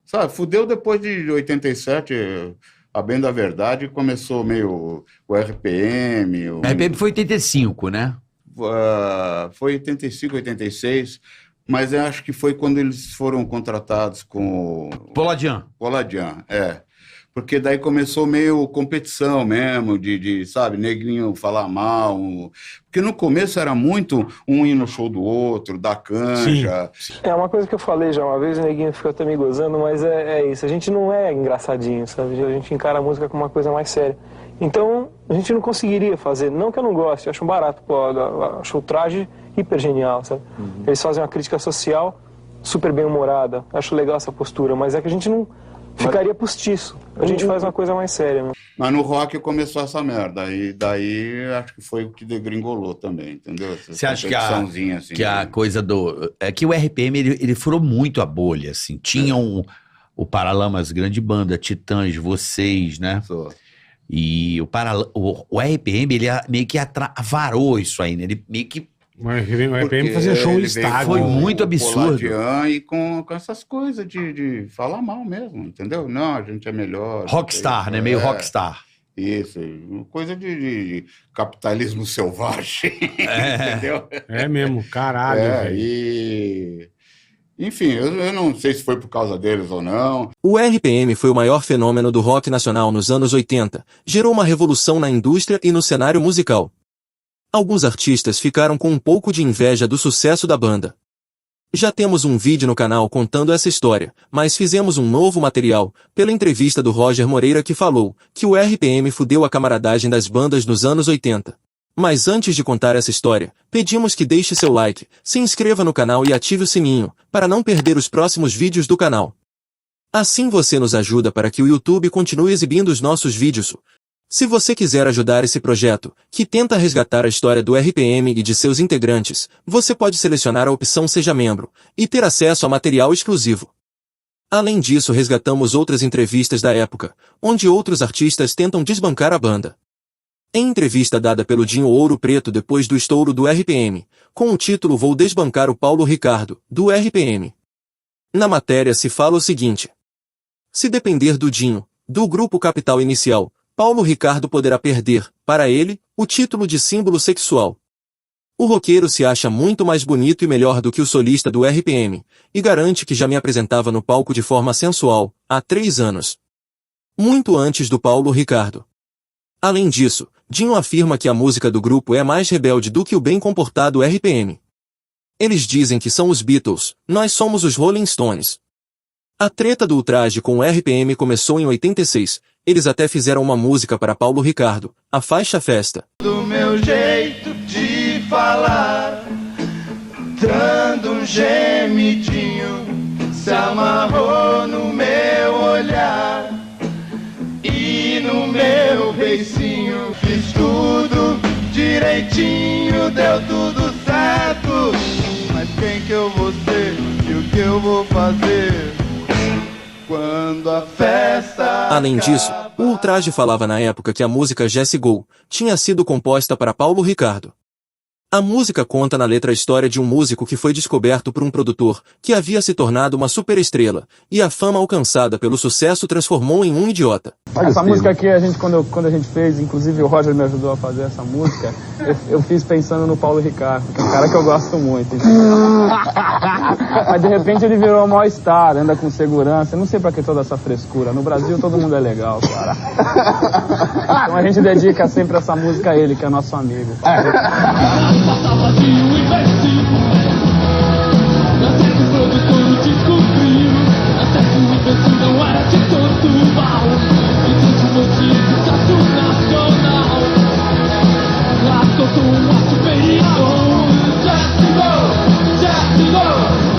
Sabe, fudeu depois de 87, a bem da verdade, começou meio o RPM. A RPM foi 85, né? Foi 85, 86, mas eu acho que foi quando eles foram contratados com o Poladian. Poladian, porque daí começou meio competição mesmo, sabe, negrinho falar mal. Porque no começo era muito um ir no show do outro, dar canja. Sim. É uma coisa que eu falei já uma vez, o neguinho fica até me gozando, mas é isso. A gente não é engraçadinho, sabe? A gente encara a música como uma coisa mais séria. Então, a gente não conseguiria fazer. Não que eu não goste, eu acho um barato. Pô, acho o traje hiper genial, sabe? Eles fazem uma crítica social super bem-humorada. Acho legal essa postura, mas é que a gente não ficaria postiço. A gente faz uma coisa mais séria. Né? Mas no rock começou essa merda. E daí acho que foi o que degringolou também, entendeu? Você acha que a coisa do... É que o RPM, ele furou muito a bolha, assim. Tinha o Paralamas, grande banda, Titãs, vocês, né? E o RPM, ele meio que avarou isso aí, né? Ele meio que... O RPM fazia show em estádio. Foi muito absurdo. E com essas coisas de falar mal mesmo, entendeu? Não, a gente é melhor. Rockstar, né? Meio rockstar. Isso, coisa de capitalismo selvagem, entendeu? É mesmo, caralho. Enfim, eu não sei se foi por causa deles ou não. O RPM foi o maior fenômeno do rock nacional nos anos 80, gerou uma revolução na indústria e no cenário musical. Alguns artistas ficaram com um pouco de inveja do sucesso da banda. Já temos um vídeo no canal contando essa história, mas fizemos um novo material, pela entrevista do Roger Moreira que falou que o RPM fudeu a camaradagem das bandas nos anos 80. Mas antes de contar essa história, pedimos que deixe seu like, se inscreva no canal e ative o sininho, para não perder os próximos vídeos do canal. Assim você nos ajuda para que o YouTube continue exibindo os nossos vídeos. Se você quiser ajudar esse projeto, que tenta resgatar a história do RPM e de seus integrantes, você pode selecionar a opção Seja Membro, e ter acesso a material exclusivo. Além disso, resgatamos outras entrevistas da época, onde outros artistas tentam desbancar a banda. Em entrevista dada pelo Dinho Ouro Preto depois do estouro do RPM, com o título Vou Desbancar o Paulo Ricardo, do RPM. Na matéria se fala o seguinte: se depender do Dinho, do grupo Capital Inicial, Paulo Ricardo poderá perder, para ele, o título de símbolo sexual. O roqueiro se acha muito mais bonito e melhor do que o solista do RPM, e garante que já me apresentava no palco de forma sensual, há 3 anos. Muito antes do Paulo Ricardo. Além disso, Dinho afirma que a música do grupo é mais rebelde do que o bem comportado RPM. Eles dizem que são os Beatles, nós somos os Rolling Stones. A treta do ultraje com o RPM começou em 86, eles até fizeram uma música para Paulo Ricardo, a faixa Festa. Do meu jeito de falar, dando um gemidinho, se amarrou no meu olhar e no meu beicinho. Fiz tudo direitinho, deu tudo certo, mas quem que eu vou ser e o que eu vou fazer quando a festa... Além disso, o ultraje falava na época que a música Jesse Go tinha sido composta para Paulo Ricardo. A música conta na letra a história de um músico que foi descoberto por um produtor, que havia se tornado uma superestrela, e a fama alcançada pelo sucesso transformou em um idiota. Essa música aqui, quando a gente fez, inclusive o Roger me ajudou a fazer essa música, eu fiz pensando no Paulo Ricardo, que é um cara que eu gosto muito. Mas de repente ele virou mal-estar, anda com segurança, eu não sei pra que toda essa frescura. No Brasil todo mundo é legal, cara. Então a gente dedica sempre essa música a ele, que é nosso amigo. Passava de um imbecil, até que o produtor descobriu, até que o imbecil não era de todo mal, e desde sucesso nacional, lá soltou uma superior. Jesse Go,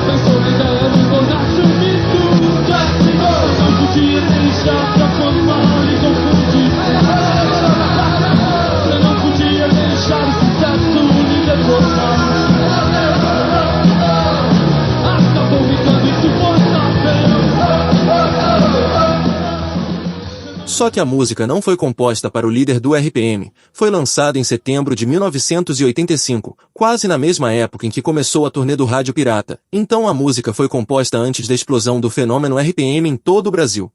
pensou na ideia do borracho mito. Jesse Go, não podia deixar pra fama e confundir, não podia deixar o sucesso. Só que a música não foi composta para o líder do RPM, foi lançada em setembro de 1985, quase na mesma época em que começou a turnê do Rádio Pirata, então a música foi composta antes da explosão do fenômeno RPM em todo o Brasil.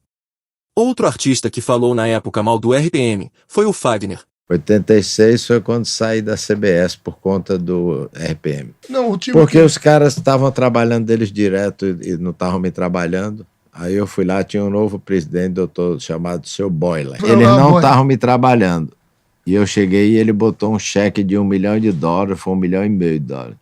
Outro artista que falou na época mal do RPM foi o Fagner. 86 foi quando saí da CBS por conta do RPM. Não, o time porque os caras estavam trabalhando deles direto e não estavam me trabalhando. Aí eu fui lá, tinha um novo presidente, doutor, chamado Seu Boiler. Eles não estavam me trabalhando. E eu cheguei e ele botou um cheque de $1 milhão, foi $1,5 milhão.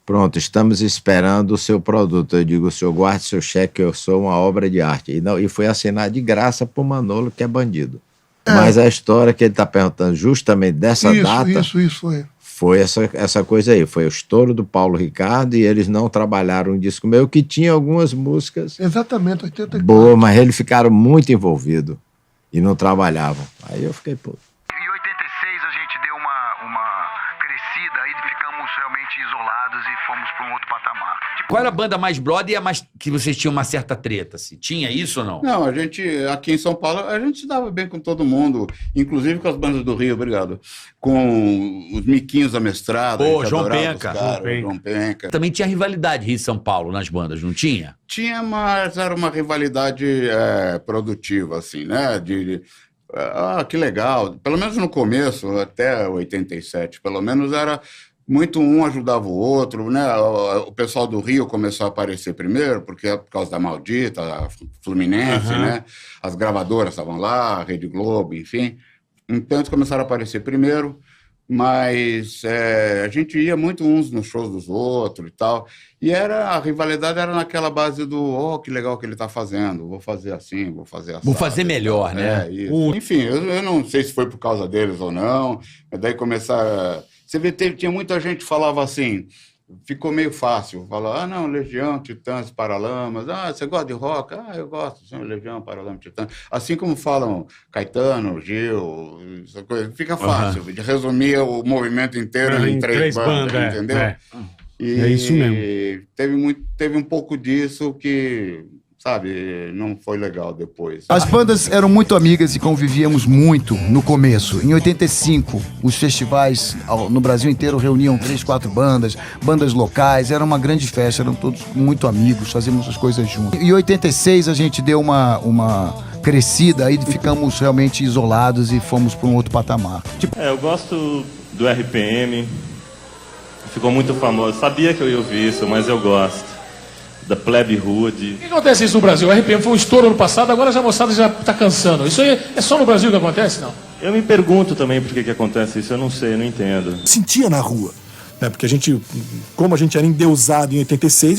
Pronto, estamos esperando o seu produto. Eu digo, o senhor guarde seu cheque, eu sou uma obra de arte. E foi assinar de graça pro Manolo, que é bandido. Mas a história que ele está perguntando justamente dessa data... Isso. Foi essa coisa aí, foi o estouro do Paulo Ricardo e eles não trabalharam um disco meu que tinha algumas músicas... Exatamente, 84. Boa, mas eles ficaram muito envolvidos e não trabalhavam. Aí eu fiquei puto. Em 86 a gente deu uma crescida e ficamos realmente isolados e fomos para um outro patamar. Qual era a banda mais brother e a mais que vocês tinham uma certa treta? Assim? Tinha isso ou não? Não, a gente, aqui em São Paulo, a gente se dava bem com todo mundo, inclusive com as bandas do Rio, obrigado. Com os Miquinhos Amestrados. Pô, João Penca. João Penca. Também tinha rivalidade Rio e São Paulo nas bandas, não tinha? Tinha, mas era uma rivalidade produtiva, assim, né? Que legal. Pelo menos no começo, até 87, pelo menos era... Muito um ajudava o outro, né? O pessoal do Rio começou a aparecer primeiro, porque é por causa da Maldita, a Fluminense, né? As gravadoras estavam lá, a Rede Globo, enfim. Então eles começaram a aparecer primeiro, mas a gente ia muito uns nos shows dos outros e tal. E a rivalidade era naquela base do, que legal que ele está fazendo, vou fazer assim, vou fazer assim. Vou fazer melhor, né? Isso. Enfim, eu não sei se foi por causa deles ou não, mas daí começaram... Você vê, tinha muita gente que falava assim, ficou meio fácil, falava, não, Legião, Titãs, Paralamas, você gosta de rock? Eu gosto, sim, Legião, Paralamas, Titãs. Assim como falam Caetano, Gil, essa coisa, fica fácil de resumir o movimento inteiro em três bandas, entendeu? É isso mesmo. Teve um pouco disso que... Sabe, não foi legal depois. As bandas eram muito amigas e convivíamos muito no começo. Em 85, os festivais no Brasil inteiro reuniam 3, 4 bandas locais, era uma grande festa, eram todos muito amigos, fazíamos as coisas juntos. Em 86 a gente deu uma crescida, aí ficamos realmente isolados e fomos para um outro patamar. Eu gosto do RPM, ficou muito famoso, sabia que eu ia ouvir isso, mas eu gosto. Da Plebe Hood. O que acontece isso no Brasil? O RPM foi um estouro no passado, agora a moçada já está cansando. Isso aí é só no Brasil que acontece, não? Eu me pergunto também por que acontece isso, eu não sei, eu não entendo. Sentia na rua, né? Porque como a gente era endeusado em 86,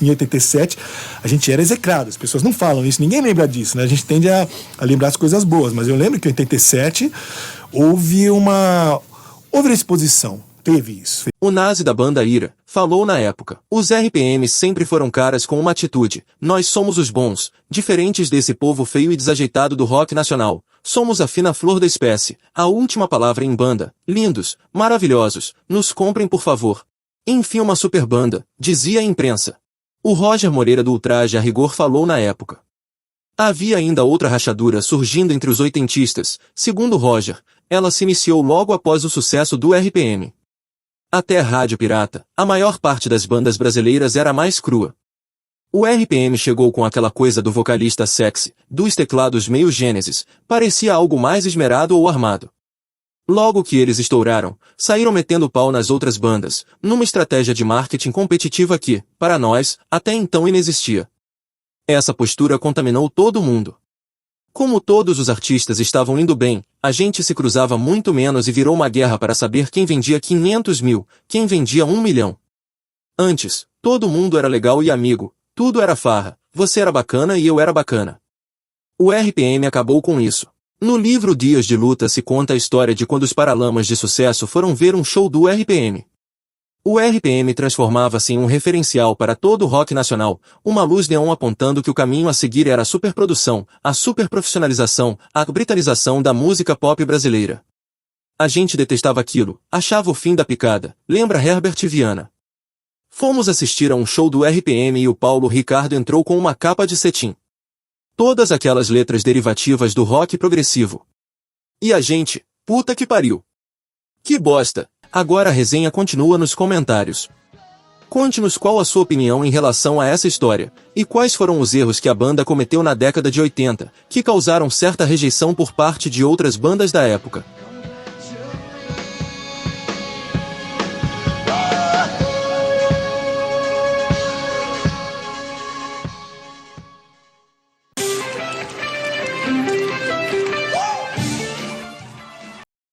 em 87 a gente era execrado. As pessoas não falam isso, ninguém lembra disso, né? A gente tende a lembrar as coisas boas, mas eu lembro que em 87 houve uma exposição. Teve isso. O Nazi da banda Ira falou na época. Os RPMs sempre foram caras com uma atitude. Nós somos os bons, diferentes desse povo feio e desajeitado do rock nacional. Somos a fina flor da espécie, a última palavra em banda. Lindos, maravilhosos, nos comprem por favor. Enfim, uma super banda, dizia a imprensa. O Roger Moreira do Ultraje a Rigor falou na época. Havia ainda outra rachadura surgindo entre os oitentistas. Segundo Roger, ela se iniciou logo após o sucesso do RPM. Até a Rádio Pirata, a maior parte das bandas brasileiras era mais crua. O RPM chegou com aquela coisa do vocalista sexy, dos teclados meio Gênesis, parecia algo mais esmerado ou armado. Logo que eles estouraram, saíram metendo pau nas outras bandas, numa estratégia de marketing competitiva que, para nós, até então inexistia. Essa postura contaminou todo mundo. Como todos os artistas estavam indo bem, a gente se cruzava muito menos e virou uma guerra para saber quem vendia 500 mil, quem vendia 1 milhão. Antes, todo mundo era legal e amigo, tudo era farra, você era bacana e eu era bacana. O RPM acabou com isso. No livro Dias de Luta se conta a história de quando os Paralamas de Sucesso foram ver um show do RPM. O RPM transformava-se em um referencial para todo o rock nacional, uma luz neon apontando que o caminho a seguir era a superprodução, a superprofissionalização, a britanização da música pop brasileira. A gente detestava aquilo, achava o fim da picada, lembra Herbert Viana. Fomos assistir a um show do RPM e o Paulo Ricardo entrou com uma capa de cetim. Todas aquelas letras derivativas do rock progressivo. E a gente, puta que pariu. Que bosta. Agora a resenha continua nos comentários. Conte-nos qual a sua opinião em relação a essa história, e quais foram os erros que a banda cometeu na década de 80, que causaram certa rejeição por parte de outras bandas da época.